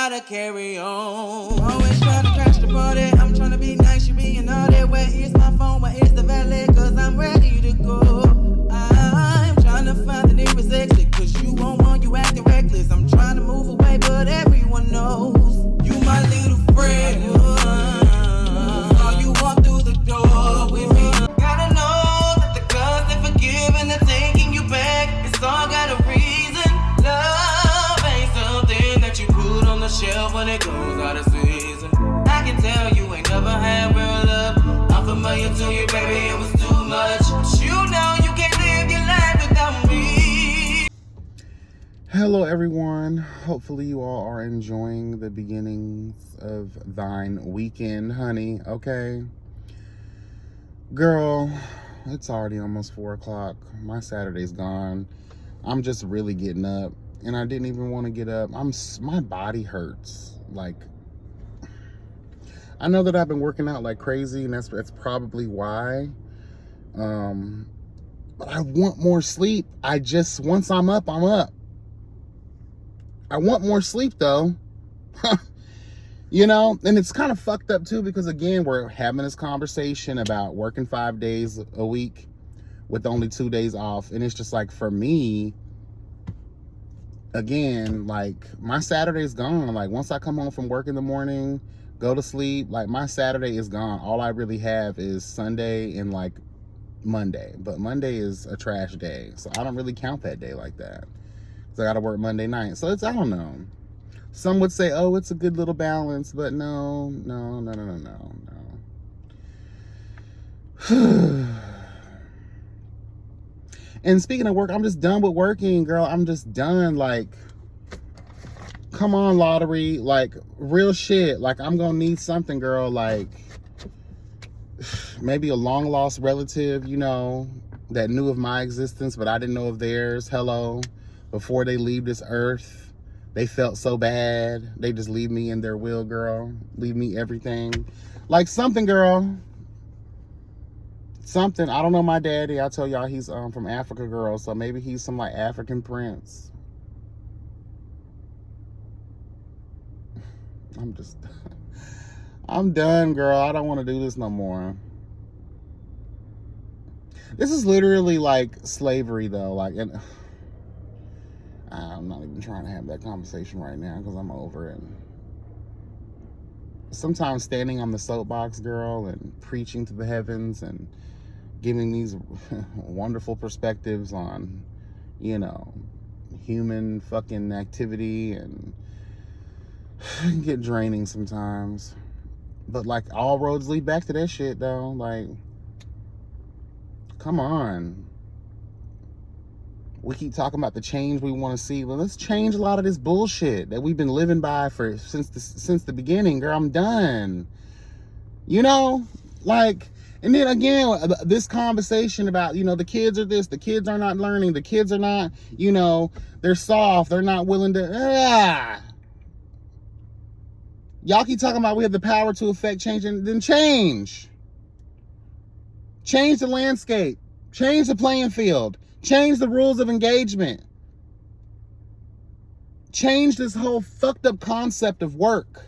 gotta carry on. Always trying to crash the party. I'm trying to be nice, you being all that. Where is my phone? Where is the valet? Cause I'm ready to go. I'm trying to find the nearest exit. Cause you won't want you acting reckless. I'm trying to move away, but everyone knows you my little friend. Saw you walk through the door with me. Gotta know that the gods are forgiving and taking you back. It's all got a reason. Love ain't something that you put on the shelf when it goes out of season. I can tell you ain't never had real love. I'm familiar to you, baby, it was too much. But you know you can't live your life without me. Hello everyone, hopefully you all are enjoying the beginnings of thine weekend, honey, okay? Girl, it's already almost 4 o'clock. My Saturday's gone. I'm just really getting up, and I didn't even want to get up. My body hurts. Like, I know that I've been working out like crazy, and that's probably why. But I want more sleep. Once I'm up, I'm up. I want more sleep though. You know, and it's kind of fucked up too, because again, we're having this conversation about working 5 days a week with only 2 days off. And it's just like, for me, again, like my Saturday's gone. Like once I come home from work in the morning, go to sleep, like my Saturday is gone. All I really have is Sunday and like Monday, but Monday is a trash day. So I don't really count that day like that. So I got to work Monday night. So it's, I don't know. Some would say, oh, it's a good little balance, but no. And speaking of work, I'm just done with working, girl. I'm just done. Like, come on, lottery. Like, real shit. Like, I'm going to need something, girl. Like, maybe a long lost relative, you know, that knew of my existence, but I didn't know of theirs. Hello. Before they leave this earth, they felt so bad. They just leave me in their will, girl. Leave me everything. Like something, girl. Something. I don't know my daddy. I tell y'all he's from Africa, girl. So maybe he's some like African prince. I'm done, girl. I don't want to do this no more. This is literally like slavery though. Like, and I'm not even trying to have that conversation right now because I'm over it. Sometimes standing on the soapbox, girl, and preaching to the heavens and giving these wonderful perspectives on, you know, human fucking activity and get draining sometimes. But like all roads lead back to that shit though. Like, come on. We keep talking about the change we want to see. Well, let's change a lot of this bullshit that we've been living by since the beginning, girl. I'm done. You know, like, and then again, this conversation about, you know, the kids are this, the kids are not learning, the kids are not, you know, they're soft, they're not willing to. Y'all keep talking about we have the power to affect change, and then change. Change the landscape. Change the playing field. Change the rules of engagement. Change this whole fucked up concept of work.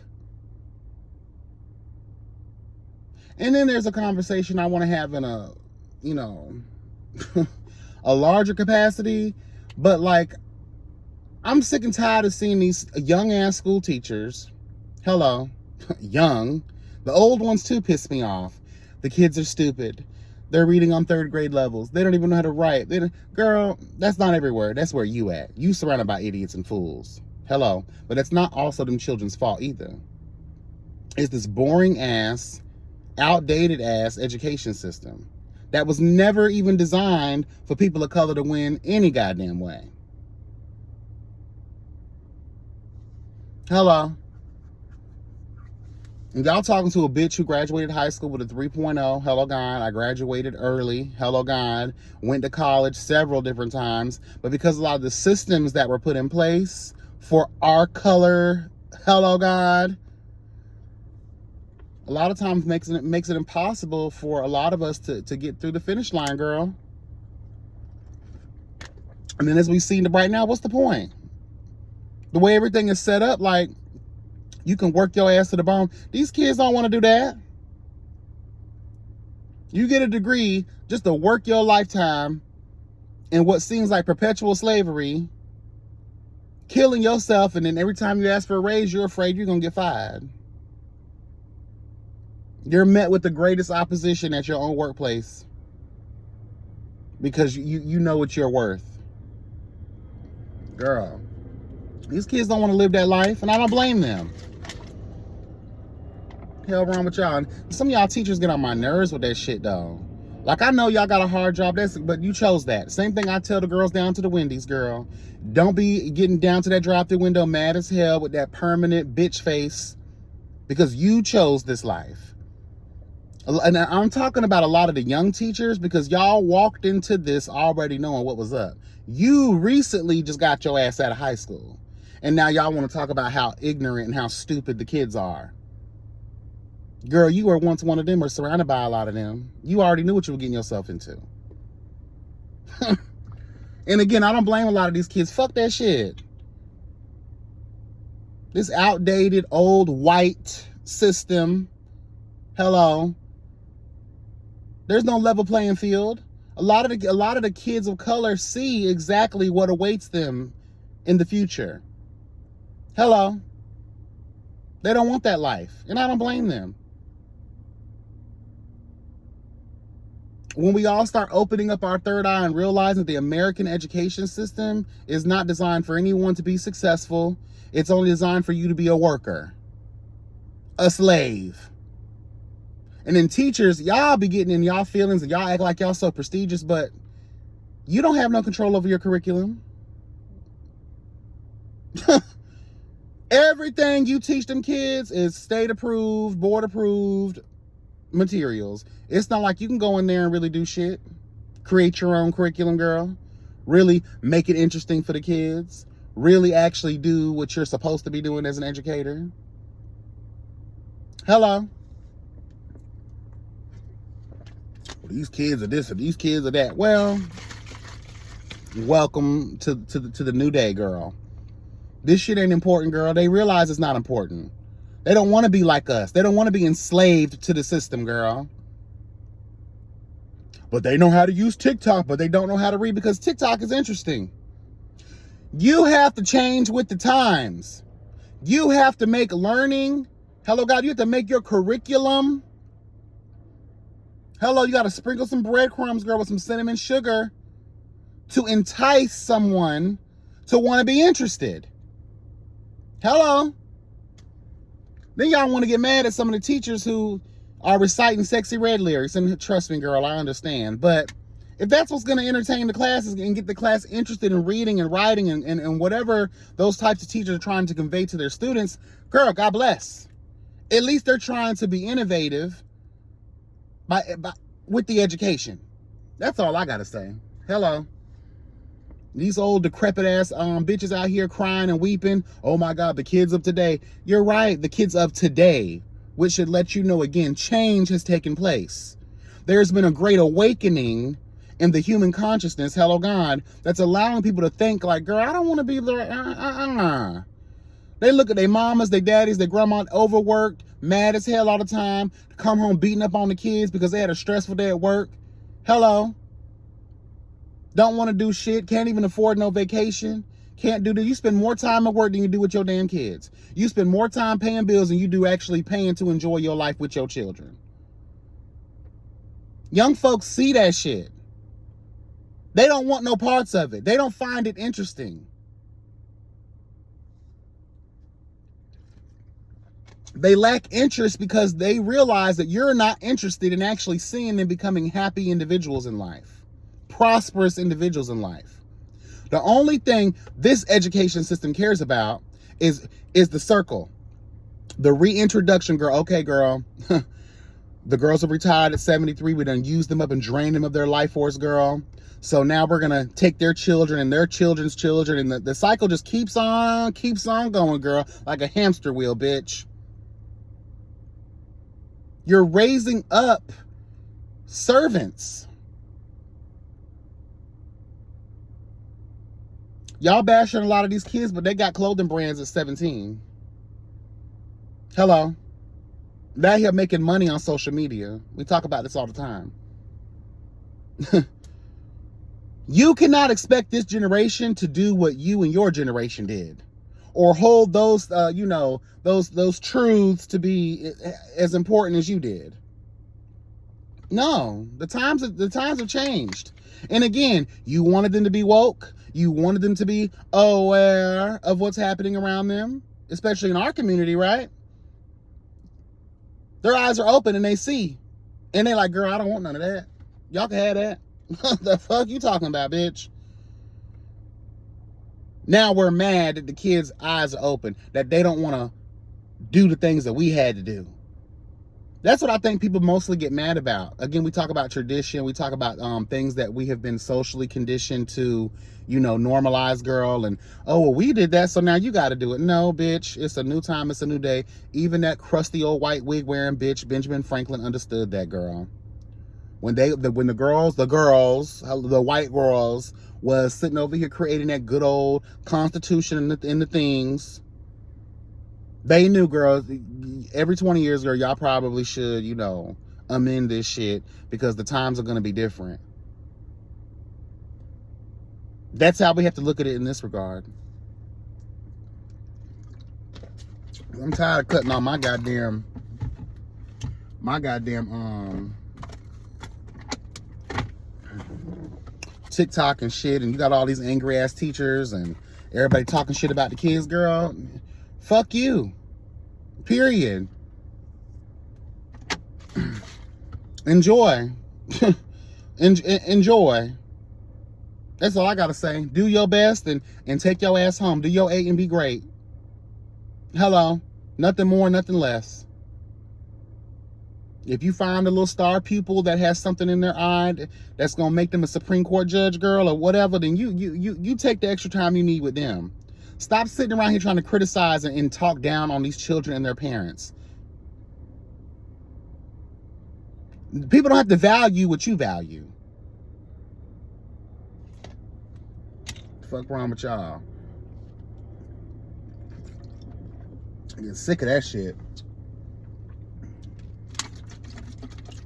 And then there's a conversation I want to have in a, you know, a larger capacity. But like, I'm sick and tired of seeing these young ass school teachers. Hello, young. The old ones too piss me off. The kids are stupid. They're reading on 3rd grade levels. They don't even know how to write. Girl, that's not everywhere. That's where you at. You surrounded by idiots and fools. Hello. But it's not also them children's fault either. It's this boring ass, outdated ass education system that was never even designed for people of color to win any goddamn way. Hello. And y'all talking to a bitch who graduated high school with a 3.0. Hello, God. I graduated early. Hello, God. Went to college several different times. But because a lot of the systems that were put in place for our color, hello, God, a lot of times makes it impossible for a lot of us to get through the finish line, girl. And then as we see right now, what's the point? The way everything is set up, like, You can work your ass to the bone. These kids don't want to do that. You get a degree just to work your lifetime in what seems like perpetual slavery, killing yourself, and then every time you ask for a raise, you're afraid you're going to get fired. You're met with the greatest opposition at your own workplace because you know what you're worth. Girl, these kids don't want to live that life, and I don't blame them. Hell wrong with y'all. Some of y'all teachers get on my nerves with that shit, though. Like, I know y'all got a hard job, but you chose that. Same thing I tell the girls down to the Wendy's, girl. Don't be getting down to that drive-thru window mad as hell with that permanent bitch face because you chose this life. And I'm talking about a lot of the young teachers because y'all walked into this already knowing what was up. You recently just got your ass out of high school. And now y'all want to talk about how ignorant and how stupid the kids are. Girl, you were once one of them or surrounded by a lot of them. You already knew what you were getting yourself into. And again, I don't blame a lot of these kids. Fuck that shit. This outdated, old, white system. Hello. There's no level playing field. A lot of the kids of color see exactly what awaits them in the future. Hello. They don't want that life, and I don't blame them. When we all start opening up our third eye and realizing that the American education system is not designed for anyone to be successful, it's only designed for you to be a worker, a slave. And then teachers, y'all be getting in y'all feelings and y'all act like y'all so prestigious, but you don't have no control over your curriculum. Everything you teach them kids is state approved, board approved materials. It's not like you can go in there and really do shit. Create your own curriculum, girl. Really make it interesting for the kids. Really actually do what you're supposed to be doing as an educator. Hello. These kids are this or these kids are that. Well, welcome to the new day, girl. This shit ain't important, girl. They realize it's not important. They don't want to be like us. They don't want to be enslaved to the system, girl. But they know how to use TikTok, but they don't know how to read because TikTok is interesting. You have to change with the times. You have to make learning. Hello, God, you have to make your curriculum. Hello, you got to sprinkle some breadcrumbs, girl, with some cinnamon sugar to entice someone to want to be interested. Hello. Then y'all want to get mad at some of the teachers who are reciting sexy red lyrics. And trust me, girl, I understand. But if that's what's going to entertain the classes and get the class interested in reading and writing and whatever those types of teachers are trying to convey to their students, girl, God bless. At least they're trying to be innovative with the education. That's all I got to say. Hello. These old decrepit ass bitches out here crying and weeping. Oh my God, the kids of today. You're right, the kids of today, which should let you know again, change has taken place. There's been a great awakening in the human consciousness, hello God, that's allowing people to think like, girl, I don't want to be there. They look at their mamas, their daddies, their grandma, overworked, mad as hell all the time, come home beating up on the kids because they had a stressful day at work. Hello. Don't want to do shit. Can't even afford no vacation. Can't do that. You spend more time at work than you do with your damn kids. You spend more time paying bills than you do actually paying to enjoy your life with your children. Young folks see that shit. They don't want no parts of it. They don't find it interesting. They lack interest because they realize that you're not interested in actually seeing them becoming happy individuals in life. Prosperous individuals in life. The only thing this education system cares about is the circle. The reintroduction, girl. Okay, girl. The girls have retired at 73. We done used them up and drained them of their life force, girl. So now we're going to take their children and their children's children. And the cycle just keeps on going, girl. Like a hamster wheel, bitch. You're raising up servants. Y'all bashing a lot of these kids, but they got clothing brands at 17. Hello. Now you're making money on social media. We talk about this all the time. You cannot expect this generation to do what you and your generation did, or hold those, those truths to be as important as you did. No, the times have changed. And again, you wanted them to be woke. You wanted them to be aware of what's happening around them, especially in our community, right? Their eyes are open and they see. And they like, girl, I don't want none of that. Y'all can have that. The fuck you talking about, bitch? Now we're mad that the kids' eyes are open, that they don't want to do the things that we had to do. That's what I think people mostly get mad about. Again, we talk about tradition. We talk about things that we have been socially conditioned to, normalize, girl. And, oh, well, we did that, so now you got to do it. No, bitch. It's a new time. It's a new day. Even that crusty old white wig wearing bitch, Benjamin Franklin, understood that, girl. When the white girls was sitting over here creating that good old Constitution and the things, they knew, girls, every 20 years, girl, y'all probably should, amend this shit because the times are going to be different. That's how we have to look at it in this regard. I'm tired of cutting on my goddamn TikTok and shit, and you got all these angry ass teachers and everybody talking shit about the kids, girl. Fuck you. Period. Enjoy. Enjoy. That's all I gotta say. Do your best and take your ass home. Do your 8 and be great. Hello. Nothing more, nothing less. If you find a little star pupil that has something in their eye that's gonna make them a Supreme Court judge, girl, or whatever, then you take the extra time you need with them. Stop sitting around here trying to criticize and talk down on these children and their parents. People don't have to value what you value. Fuck wrong with y'all? I get sick of that shit.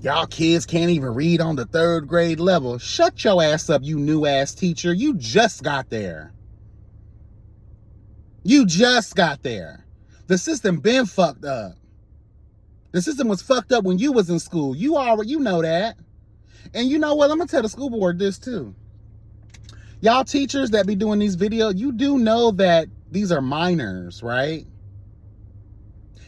Y'all kids can't even read on the 3rd grade level. Shut your ass up, you new ass teacher. You just got there. You just got there. The system been fucked up. The system was fucked up when you was in school. You know that. And you know what? I'm gonna tell the school board this too. Y'all teachers that be doing these videos, you do know that these are minors, right?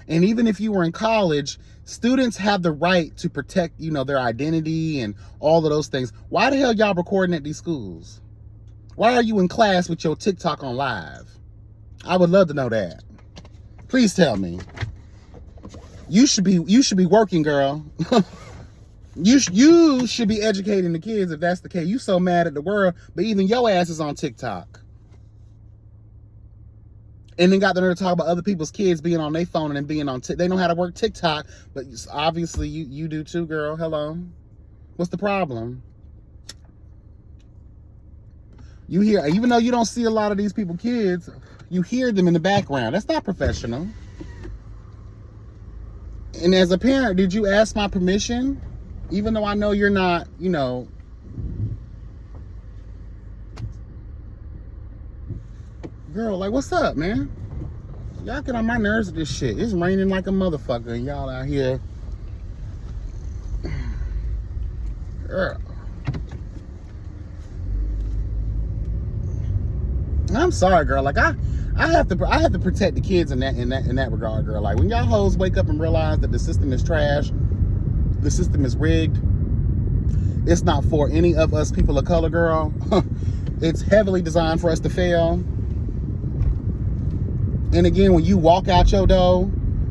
And even if you were in college, students have the right to protect, their identity and all of those things. Why the hell y'all recording at these schools? Why are you in class with your TikTok on live? I would love to know that. Please tell me. You should be working, girl. You should be educating the kids if that's the case. You so mad at the world, but even your ass is on TikTok. And then got the nerve to talk about other people's kids being on their phone and being on they know how to work TikTok, but obviously you do too, girl. Hello. What's the problem? You hear, even though you don't see a lot of these kids, you hear them in the background. That's not professional. And as a parent, did you ask my permission? Even though I know you're not, girl, like, what's up, man? Y'all get on my nerves with this shit. It's raining like a motherfucker and y'all out here. Girl. I'm sorry, girl. Like I have to protect the kids in that regard, girl. Like when y'all hoes wake up and realize that the system is trash, the system is rigged, it's not for any of us people of color, girl. It's heavily designed for us to fail. And again, when you walk out your door,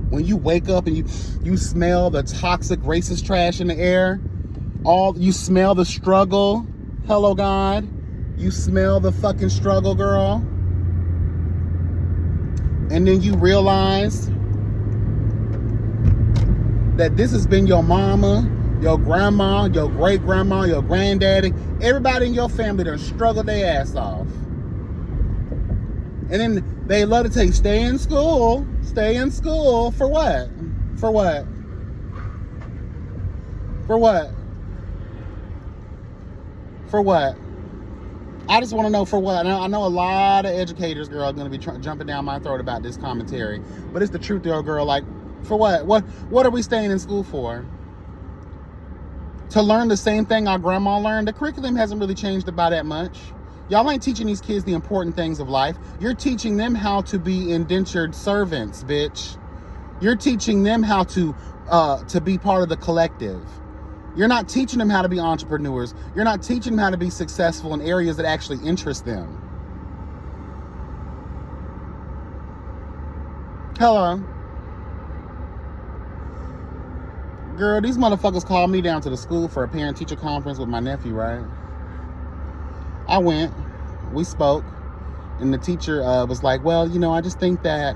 when you wake up and you smell the toxic racist trash in the air, you smell the struggle. Hello, God. You smell the fucking struggle, girl. And then you realize that this has been your mama, your grandma, your great grandma, your granddaddy. Everybody in your family done struggled their ass off. And then they love to take stay in school for what? For what? For what? For what? I just want to know for what. I know a lot of educators, girl, are going to be jumping down my throat about this commentary. But it's the truth, though, girl. Like, for what? What are we staying in school for? To learn the same thing our grandma learned? The curriculum hasn't really changed about that much. Y'all ain't teaching these kids the important things of life. You're teaching them how to be indentured servants, bitch. You're teaching them how to be part of the collective. You're not teaching them how to be entrepreneurs. You're not teaching them how to be successful in areas that actually interest them. Hello. Girl, these motherfuckers called me down to the school for a parent-teacher conference with my nephew, right? I went. We spoke. And the teacher was like, well, I just think that,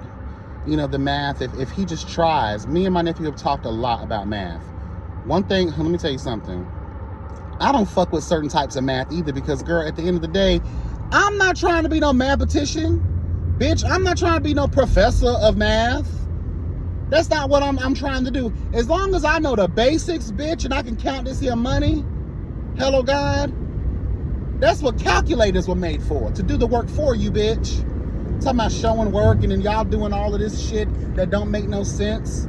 the math, if he just tries. Me and my nephew have talked a lot about math. One thing, let me tell you something. I don't fuck with certain types of math either because, girl, at the end of the day, I'm not trying to be no mathematician. Bitch, I'm not trying to be no professor of math. That's not what I'm trying to do. As long as I know the basics, bitch, and I can count this here money, hello, God, that's what calculators were made for, to do the work for you, bitch. Talking about showing work and then y'all doing all of this shit that don't make no sense.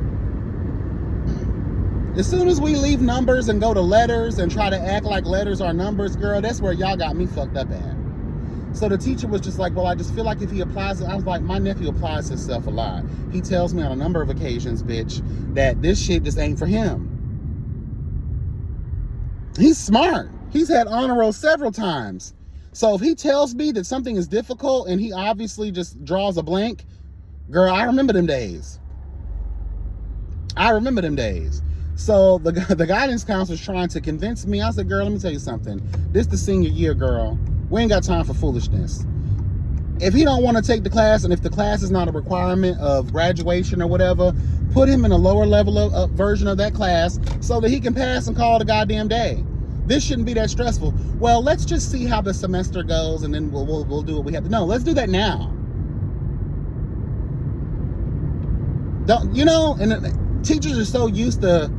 As soon as we leave numbers and go to letters and try to act like letters are numbers, girl, that's where y'all got me fucked up at. So the teacher was just like, well, I just feel like if he applies it, I was like, my nephew applies himself a lot. He tells me on a number of occasions, bitch, that this shit just ain't for him. He's smart. He's had honor roll several times. So if he tells me that something is difficult and he obviously just draws a blank, girl, I remember them days. So the guidance counselor's trying to convince me. I said, girl, let me tell you something. This the senior year, girl. We ain't got time for foolishness. If he don't want to take the class, and if the class is not a requirement of graduation or whatever, put him in a lower level of version of that class so that he can pass and call it a goddamn day. This shouldn't be that stressful. Well, let's just see how the semester goes, and then we'll do what we have to. No, let's do that now. And teachers are so used to.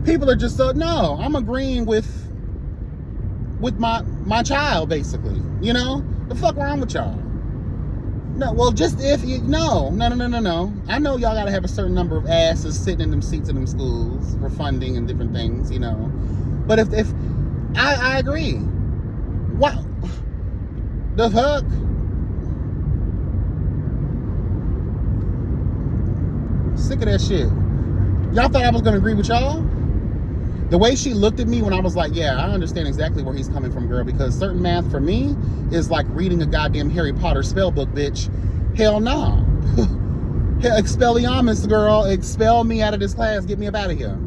People are just so, no, I'm agreeing with my child, basically. The fuck wrong with y'all? No, well, just if you, no. I know y'all gotta have a certain number of asses sitting in them seats in them schools for funding and different things, But if I agree. What the fuck? Sick of that shit. Y'all thought I was gonna agree with y'all? The way she looked at me when I was like, yeah, I understand exactly where he's coming from, girl, because certain math for me is like reading a goddamn Harry Potter spell book, bitch. Hell nah. Expelliarmus, girl. Expel me out of this class. Get me up out of here.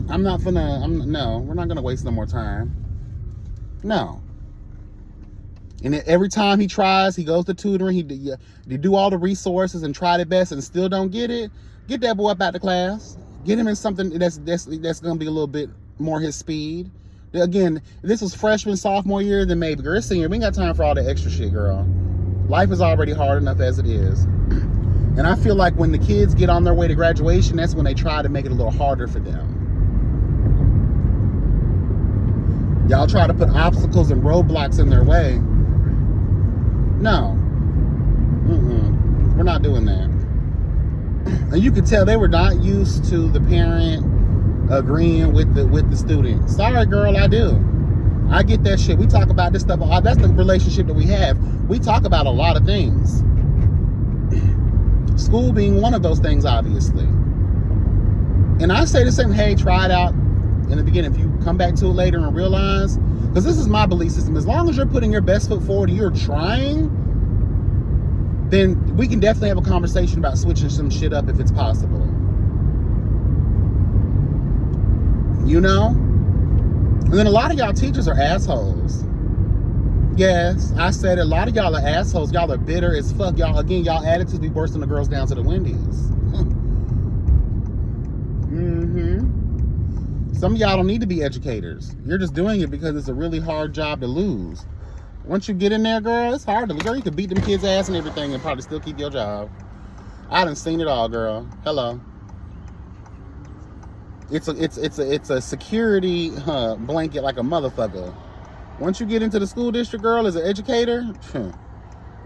No, we're not gonna waste no more time. No. And every time he tries, he goes to tutoring, he do all the resources and try their best and still don't get it. Get that boy up out the class. Get him in something that's going to be a little bit more his speed. Again, if this was freshman, sophomore year, then maybe. Girl, it's senior. We ain't got time for all that extra shit, girl. Life is already hard enough as it is. And I feel like when the kids get on their way to graduation, that's when they try to make it a little harder for them. Y'all try to put obstacles and roadblocks in their way. No. We're not doing that. And you could tell they were not used to the parent agreeing with the student. Sorry, girl, I do. I get that shit. We talk about this stuff. That's the relationship that we have. We talk about a lot of things. School being one of those things, obviously. And I say the same, hey, try it out in the beginning. If you come back to it later and realize, because this is my belief system, as long as you're putting your best foot forward and you're trying, then we can definitely have a conversation about switching some shit up if it's possible. And then a lot of y'all teachers are assholes. Yes, I said a lot of y'all are assholes. Y'all are bitter as fuck. Y'all attitudes be worse than the girls down to the Wendy's. Some of y'all don't need to be educators. You're just doing it because it's a really hard job to lose. Once you get in there, girl, it's hard to lose. Girl, you can beat them kids' ass and everything and probably still keep your job. I done seen it all, girl. Hello. It's a security blanket like a motherfucker. Once you get into the school district, girl, as an educator,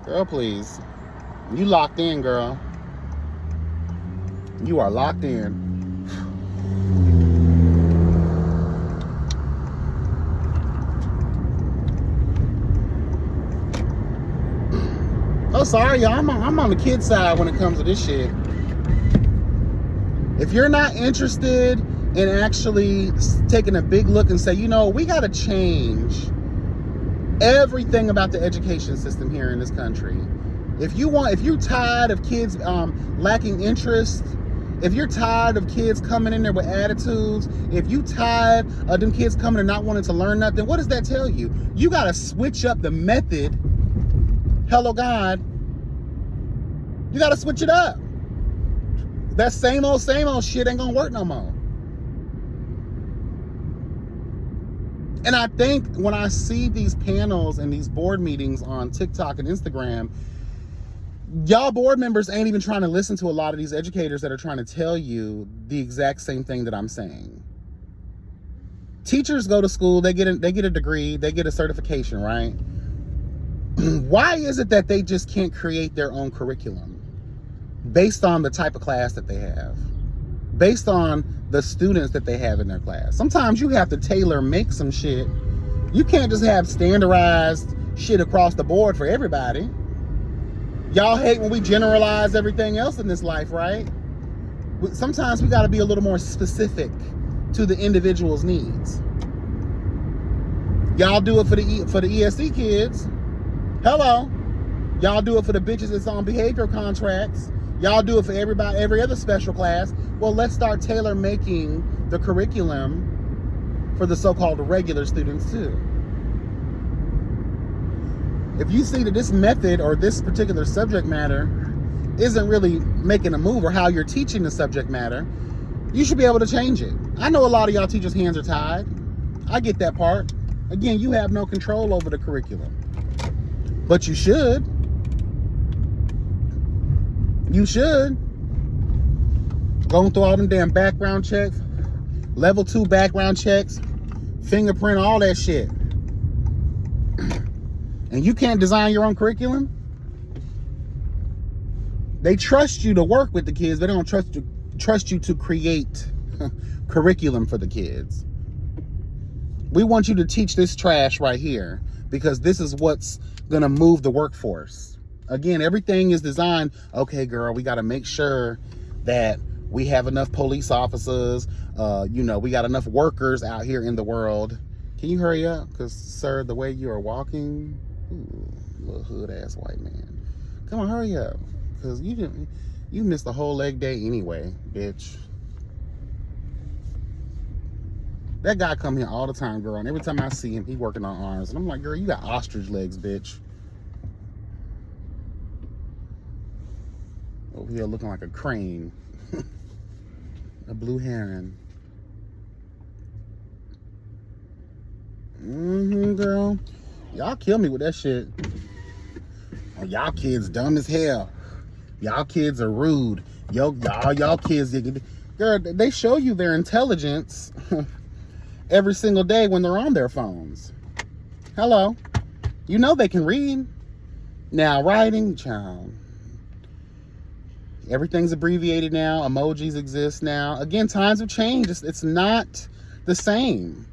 girl, please. You locked in, girl. You are locked in. Oh, sorry, y'all. I'm on the kid side when it comes to this shit. If you're not interested in actually taking a big look and say, you know, we got to change everything about the education system here in this country. If you're tired of kids lacking interest, if you're tired of kids coming in there with attitudes, if you tired of them kids coming and not wanting to learn nothing, what does that tell you? You got to switch up the method. Hello, God. You got to switch it up. That same old shit ain't gonna work no more. And I think when I see these panels and these board meetings on TikTok and Instagram, y'all board members ain't even trying to listen to a lot of these educators that are trying to tell you the exact same thing that I'm saying. Teachers go to school, they get a degree, they get a certification, right? Why is it that they just can't create their own curriculum based on the type of class that they have, based on the students that they have in their class? Sometimes you have to tailor make some shit. You can't just have standardized shit across the board for everybody. Y'all hate when we generalize everything else in this life, right? Sometimes we got to be a little more specific to the individual's needs. Y'all do it for the ESC kids. Hello. Y'all do it for the bitches that's on behavior contracts. Y'all do it for everybody, every other special class. Well, let's start tailor making the curriculum for the so-called regular students too. If you see that this method or this particular subject matter isn't really making a move, or how you're teaching the subject matter, you should be able to change it. I know a lot of y'all teachers' hands are tied. I get that part. Again, you have no control over the curriculum. But you should. You should. Going through all them damn background checks, level 2 background checks, fingerprint, all that shit. And you can't design your own curriculum? They trust you to work with the kids, but they don't trust you to create curriculum for the kids. We want you to teach this trash right here because this is what's going to move the workforce. Again, everything is designed, okay, girl, we got to make sure that we have enough police officers, we got enough workers out here in the world. Can you hurry up? Because, sir, the way you are walking, little hood-ass white man. Come on, hurry up. Because you missed the whole leg day anyway, bitch. That guy come here all the time, girl, and every time I see him, he working on arms. And I'm like, girl, you got ostrich legs, bitch. Over here looking like a crane. A blue heron. Girl. Y'all kill me with that shit. Oh, y'all kids dumb as hell. Y'all kids are rude. Y'all kids, girl, they show you their intelligence every single day when they're on their phones. Hello. You know they can read. Now, writing, child. Everything's abbreviated now. Emojis exist now. Again, times have changed. It's not the same.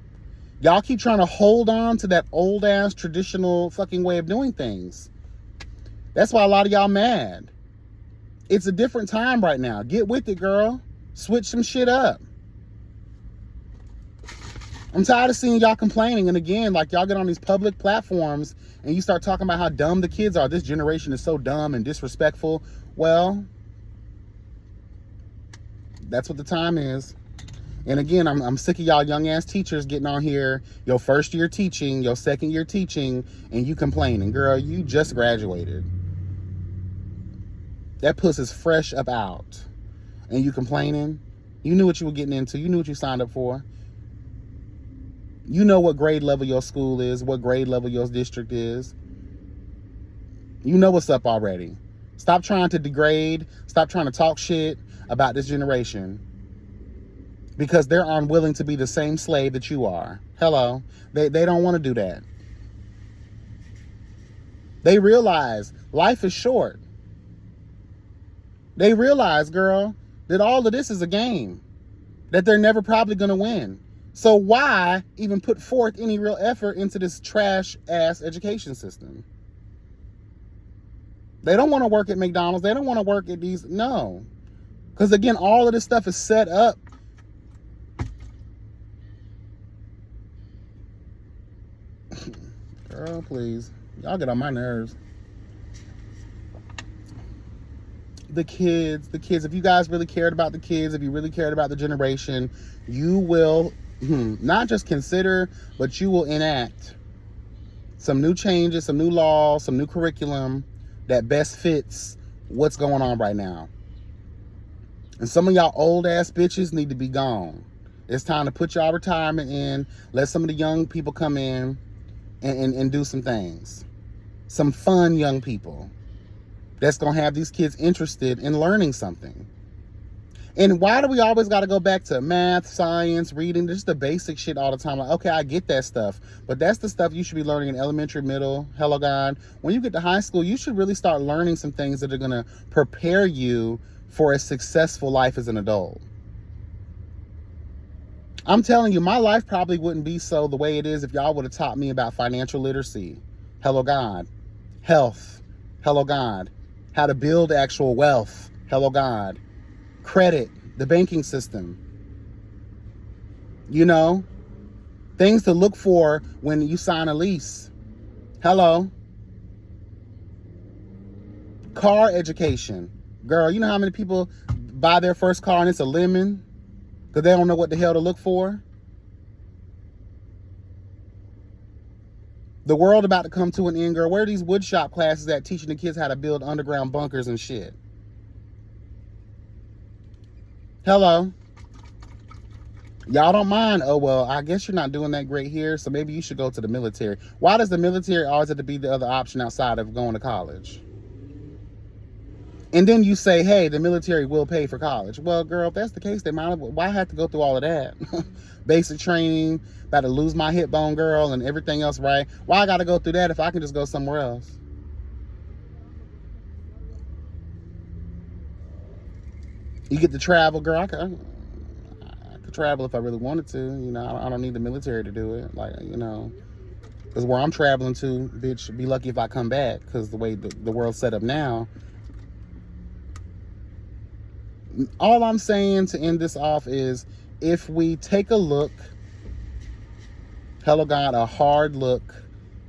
Y'all keep trying to hold on to that old ass traditional fucking way of doing things. That's why a lot of y'all mad. It's a different time right now. Get with it, girl. Switch some shit up. I'm tired of seeing y'all complaining. And again, like, y'all get on these public platforms and you start talking about how dumb the kids are. This generation is so dumb and disrespectful. Well, that's what the time is. And again, I'm sick of y'all young ass teachers getting on here, your first year teaching, your second year teaching, and you complaining. Girl, you just graduated. That puss is fresh up out. And you complaining? You knew what you were getting into. You knew what you signed up for. You know what grade level your school is, what grade level your district is. You know what's up already. Stop trying to degrade. Stop trying to talk shit about this generation, because they're unwilling to be the same slave that you are. Hello. They don't want to do that. They realize life is short. They realize, girl, that all of this is a game, that they're never probably going to win. So why even put forth any real effort into this trash-ass education system? They don't want to work at McDonald's. They don't want to work at these. No. Because, again, all of this stuff is set up. Girl, please. Y'all get on my nerves. The kids, if you guys really cared about the kids, if you really cared about the generation, you will not just consider, but you will enact some new changes, some new laws, some new curriculum that best fits what's going on right now. And some of y'all old ass bitches need to be gone. It's time to put y'all retirement in. Let some of the young people come in and do some things. Some fun young people that's going to have these kids interested in learning something. And why do we always got to go back to math, science, reading, just the basic shit all the time? Like, okay, I get that stuff, but that's the stuff you should be learning in elementary, middle. Hello, God. When you get to high school, you should really start learning some things that are going to prepare you for a successful life as an adult. I'm telling you, my life probably wouldn't be so the way it is if y'all would have taught me about financial literacy. Hello, God. Health. Hello, God. How to build actual wealth. Hello, God. Credit, the banking system. You know, things to look for when you sign a lease. Hello. Car education. Girl, you know how many people buy their first car and it's a lemon because they don't know what the hell to look for? The world about to come to an end, girl. Where are these woodshop classes at teaching the kids how to build underground bunkers and shit? Hello. Y'all don't mind. Oh, well, I guess you're not doing that great here, so maybe you should go to the military. Why does the military always have to be the other option outside of going to college? And then you say, hey, the military will pay for college. Well, girl, if that's the case, they might. Why have to go through all of that? Basic training, about to lose my hip bone, girl, and everything else, right? Why I got to go through that if I can just go somewhere else? You get to travel, girl. I could travel if I really wanted to. You know, I don't need the military to do it. Like, you know, because where I'm traveling to, bitch, be lucky if I come back. Because the way the world's set up now. All I'm saying to end this off is, if we take a look, hello God, a hard look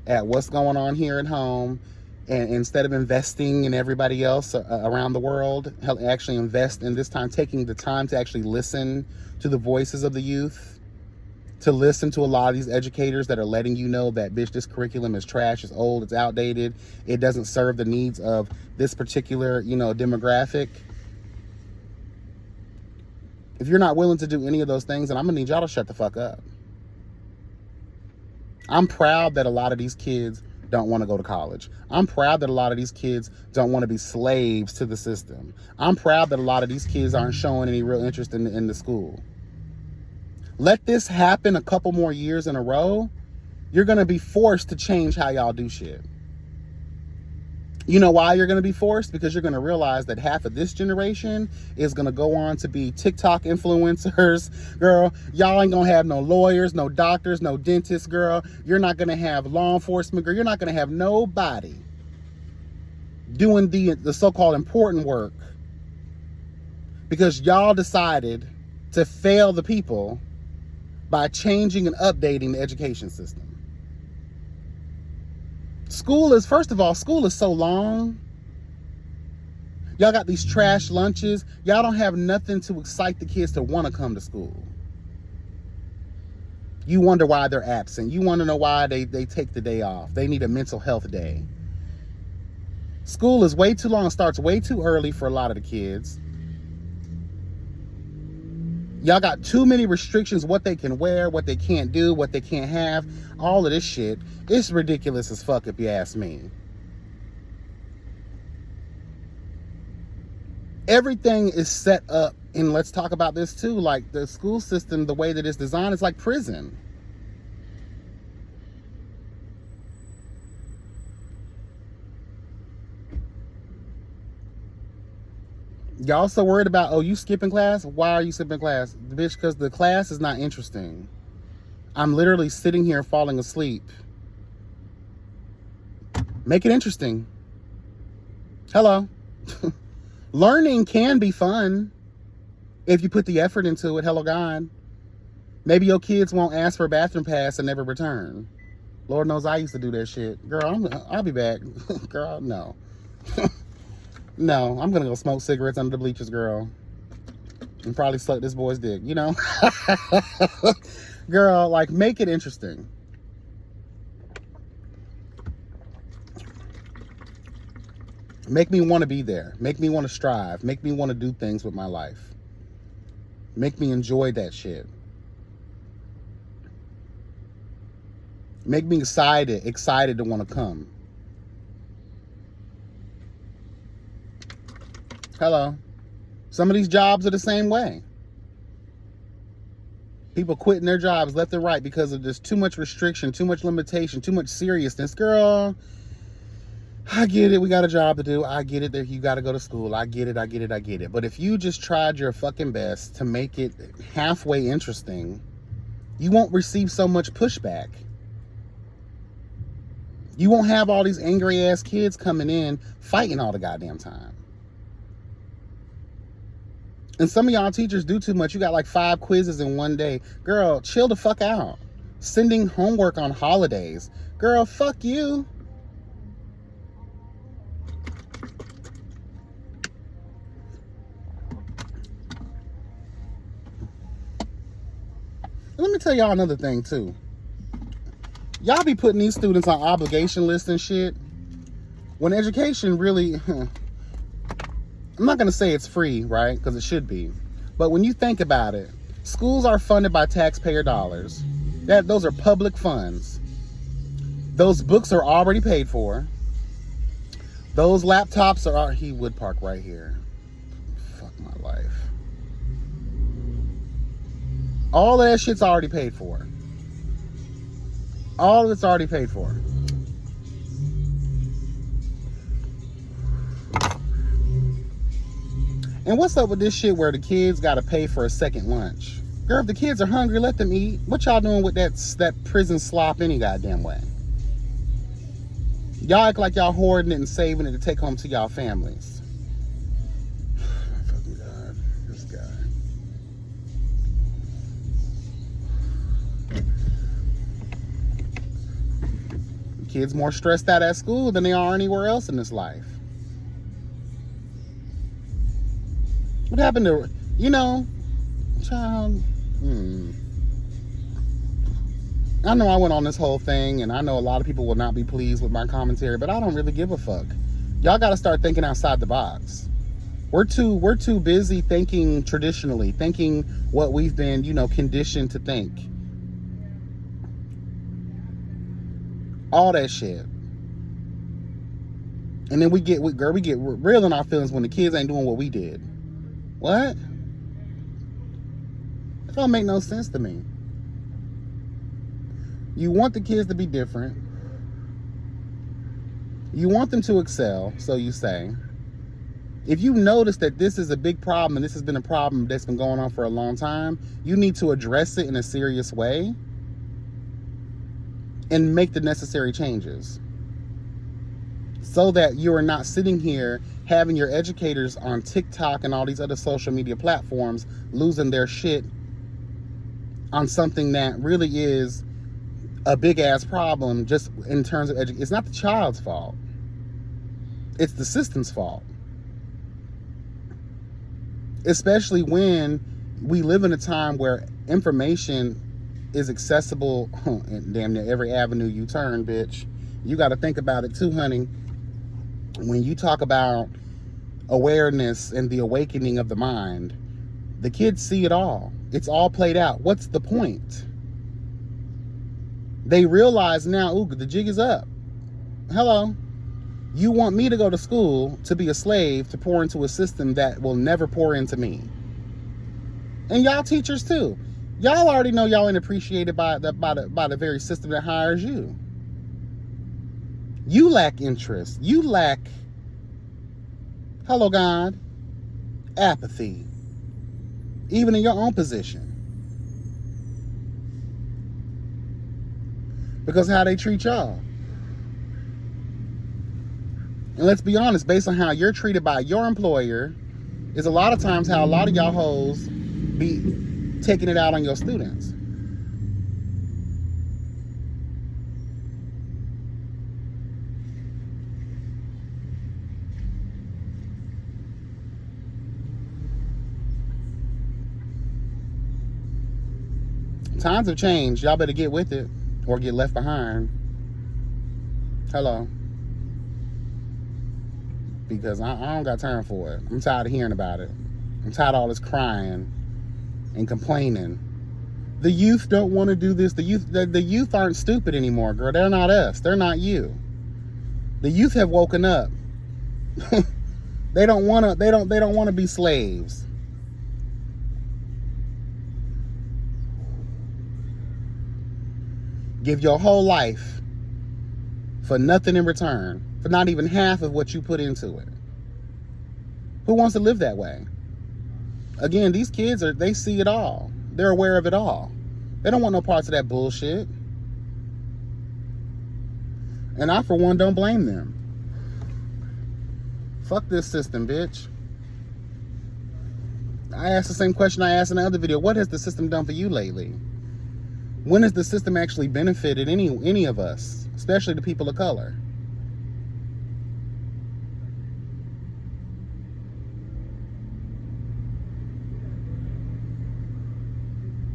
at what's going on here at home, and instead of investing in everybody else around the world, actually invest in this time, taking the time to actually listen to the voices of the youth, to listen to a lot of these educators that are letting you know that, bitch, this curriculum is trash, it's old, it's outdated, it doesn't serve the needs of this particular, you know, demographic. If you're not willing to do any of those things, then I'm gonna need y'all to shut the fuck up. I'm proud that a lot of these kids don't want to go to college. I'm proud that a lot of these kids don't want to be slaves to the system. I'm proud that a lot of these kids aren't showing any real interest in the school. Let this happen a couple more years in a row, you're gonna be forced to change how y'all do shit. You know why you're going to be forced? Because you're going to realize that half of this generation is going to go on to be TikTok influencers. Girl, y'all ain't going to have no lawyers, no doctors, no dentists, girl. You're not going to have law enforcement, girl. You're not going to have nobody doing the so-called important work because y'all decided to fail the people by changing and updating the education system. School is, first of all, school is so long. Y'all got these trash lunches. Y'all don't have nothing to excite the kids to want to come to school. You wonder why they're absent. You want to know why they take the day off. They need a mental health day. School is way too long. It starts way too early for a lot of the kids. Y'all got too many restrictions, what they can wear, what they can't do, what they can't have, all of this shit. It's ridiculous as fuck if you ask me. Everything is set up, and let's talk about this too, like the school system, the way that it's designed, is like prison. Y'all so worried about, oh, you skipping class? Why are you skipping class? Bitch, because the class is not interesting. I'm literally sitting here falling asleep. Make it interesting. Hello. Learning can be fun if you put the effort into it. Hello, God. Maybe your kids won't ask for a bathroom pass and never return. Lord knows I used to do that shit. Girl, I'll be back. Girl, no. No, I'm gonna go smoke cigarettes under the bleachers, girl. And probably suck this boy's dick, you know? Girl, like, make it interesting. Make me want to be there. Make me want to strive. Make me want to do things with my life. Make me enjoy that shit. Make me excited to want to come. Hello. Some of these jobs are the same way. People quitting their jobs left and right because of just too much restriction, too much limitation, too much seriousness. Girl, I get it. We got a job to do. I get it that you got to go to school. I get it. But if you just tried your fucking best to make it halfway interesting, you won't receive so much pushback. You won't have all these angry ass kids coming in fighting all the goddamn time. And some of y'all teachers do too much. You got like 5 quizzes in one day. Girl, chill the fuck out. Sending homework on holidays. Girl, fuck you. Let me tell y'all another thing too. Y'all be putting these students on obligation lists and shit. When education really... I'm not going to say it's free, right? Because it should be. But when you think about it, schools are funded by taxpayer dollars. Those are public funds. Those books are already paid for. Those laptops are... He would park right here. Fuck my life. All of that shit's already paid for. All of it's already paid for. And what's up with this shit where the kids got to pay for a second lunch? Girl, if the kids are hungry, let them eat. What y'all doing with that prison slop any goddamn way? Y'all act like y'all hoarding it and saving it to take home to y'all families. Fucking God, this guy. Kids more stressed out at school than they are anywhere else in this life. What happened to, child? I know I went on this whole thing, and I know a lot of people will not be pleased with my commentary, but I don't really give a fuck. Y'all got to start thinking outside the box. We're too busy thinking traditionally, thinking what we've been, conditioned to think. All that shit. And then we get real in our feelings when the kids ain't doing what we did. What? That don't make no sense to me. You want the kids to be different. You want them to excel, so you say. If you notice that this is a big problem and this has been a problem that's been going on for a long time, you need to address it in a serious way and make the necessary changes so that you are not sitting here having your educators on TikTok and all these other social media platforms losing their shit on something that really is a big ass problem just in terms of education. It's not the child's fault. It's the system's fault. Especially when we live in a time where information is accessible in damn near every avenue you turn, bitch. You got to think about it too, honey. When you talk about awareness and the awakening of the mind, The kids see it all. It's all played out. What's the point? They realize now, ooh, the jig is up. Hello. You want me to go to school to be a slave, to pour into a system that will never pour into me. And y'all teachers too. Y'all already know y'all ain't appreciated by the very system that hires you. You lack interest. You lack, hello God, apathy. Even in your own position. Because how they treat y'all. And let's be honest, based on how you're treated by your employer, is a lot of times how a lot of y'all hoes be taking it out on your students. Times have changed. Y'all better get with it or get left behind. Hello. Because I don't got time for it. I'm tired of hearing about it. I'm tired of all this crying and complaining. The youth don't want to do this. The youth aren't stupid anymore, girl. They're not us. They're not you. The youth have woken up. They don't want to be slaves. Give your whole life for nothing in return, for not even half of what you put into it. Who wants to live that way? Again, these kids they see it all. They're aware of it all. They don't want no parts of that bullshit. And I, for one, don't blame them. Fuck this system, bitch. I asked the same question I asked in the other video. What has the system done for you lately? When has the system actually benefited any of us, especially the people of color?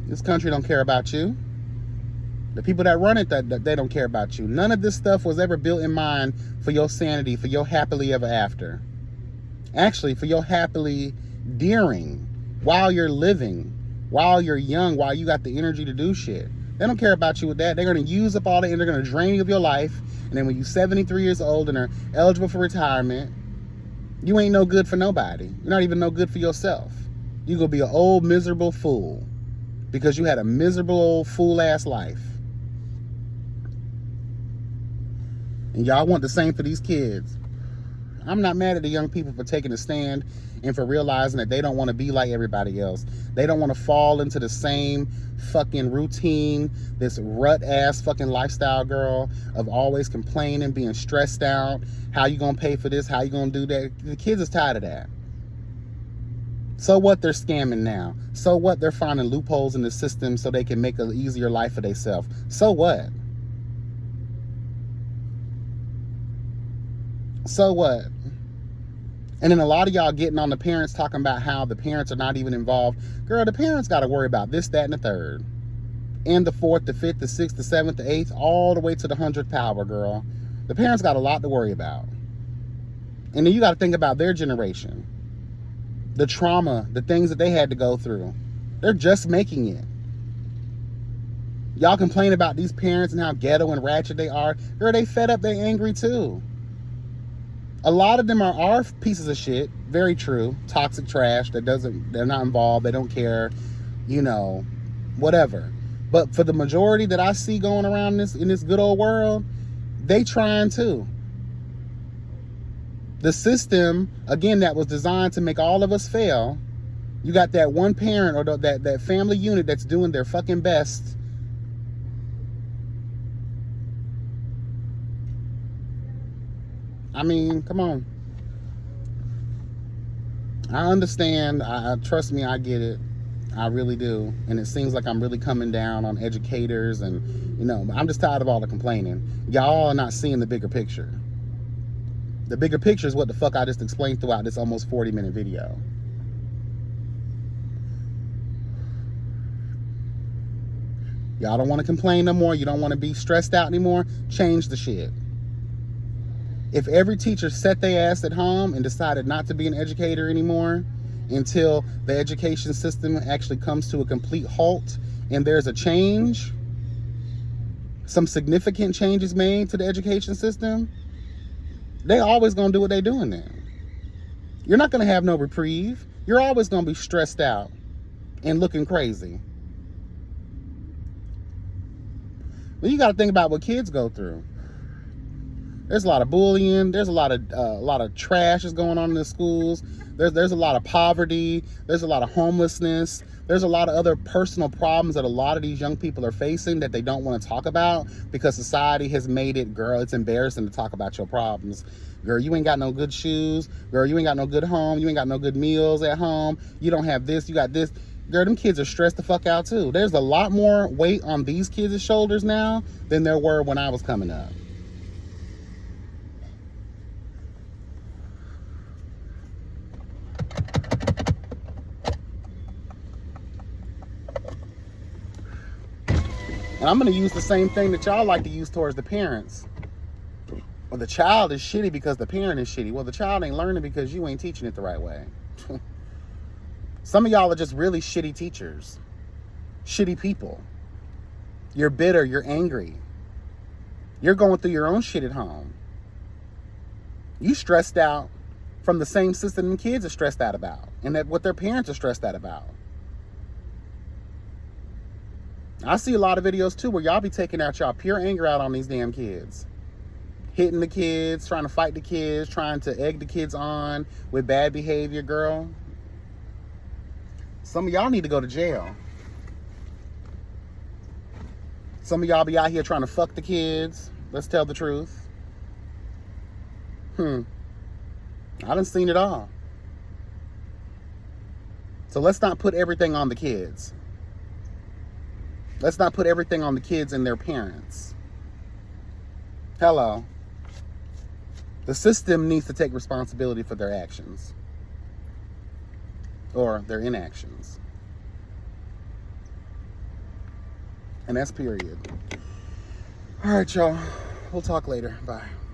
This country don't care about you. The people that run it, that they don't care about you. None of this stuff was ever built in mind for your sanity, for your happily ever after. Actually, for your happily dearing, while you're living, while you're young, while you got the energy to do shit. They don't care about you with that. They're going to use up all the, and they're going to drain you of your life. And then when you're 73 years old and are eligible for retirement, you ain't no good for nobody. You're not even no good for yourself. You're going to be an old, miserable fool because you had a miserable, old, fool-ass life. And y'all want the same for these kids. I'm not mad at the young people for taking a stand and for realizing that they don't want to be like everybody else. They don't want to fall into the same fucking routine, this rut-ass fucking lifestyle, girl, of always complaining, being stressed out. How you gonna pay for this? How you gonna do that? The kids is tired of that. So what? They're scamming now. So what? They're finding loopholes in the system so they can make an easier life for themselves. So what? So what? And then a lot of y'all getting on the parents talking about how the parents are not even involved. Girl, the parents got to worry about this, that, and the third. And the fourth, the fifth, the sixth, the seventh, the eighth, all the way to the 100th power, girl. The parents got a lot to worry about. And then you got to think about their generation. The trauma, the things that they had to go through. They're just making it. Y'all complain about these parents and how ghetto and ratchet they are. Girl, they fed up, they angry too. A lot of them are pieces of shit. Very true. Toxic trash they're not involved. They don't care. You know, whatever. But for the majority that I see going around in this good old world, they trying too. The system, again, that was designed to make all of us fail. You got that one parent or that family unit that's doing their fucking best. I mean, come on. I understand. Trust me, I get it. I really do. And it seems like I'm really coming down on educators and, you know, I'm just tired of all the complaining. Y'all are not seeing the bigger picture. The bigger picture is what the fuck I just explained throughout this almost 40-minute video. Y'all don't want to complain no more. You don't want to be stressed out anymore. Change the shit. If every teacher set their ass at home and decided not to be an educator anymore, until the education system actually comes to a complete halt and there's a change, some significant changes made to the education system, they always gonna do what they doing then. You're not gonna have no reprieve. You're always gonna be stressed out and looking crazy. Well, you gotta think about what kids go through. There's a lot of bullying. There's a lot of trash is going on in the schools. There's a lot of poverty. There's a lot of homelessness. There's a lot of other personal problems that a lot of these young people are facing that they don't want to talk about because society has made it, girl, it's embarrassing to talk about your problems. Girl, you ain't got no good shoes. Girl, you ain't got no good home. You ain't got no good meals at home. You don't have this. You got this. Girl, them kids are stressed the fuck out too. There's a lot more weight on these kids' shoulders now than there were when I was coming up. And I'm going to use the same thing that y'all like to use towards the parents. Well, the child is shitty because the parent is shitty. Well, the child ain't learning because you ain't teaching it the right way. Some of y'all are just really shitty teachers. Shitty people. You're bitter. You're angry. You're going through your own shit at home. You stressed out from the same system the kids are stressed out about. And that what their parents are stressed out about. I see a lot of videos too where y'all be taking out y'all pure anger out on these damn kids. Hitting the kids, trying to fight the kids, trying to egg the kids on with bad behavior, girl. Some of y'all need to go to jail. Some of y'all be out here trying to fuck the kids. Let's tell the truth. I done seen it all. So let's not put everything on the kids. Let's not put everything on the kids and their parents. Hello. The system needs to take responsibility for their actions. Or their inactions. And that's period. All right, y'all. We'll talk later. Bye.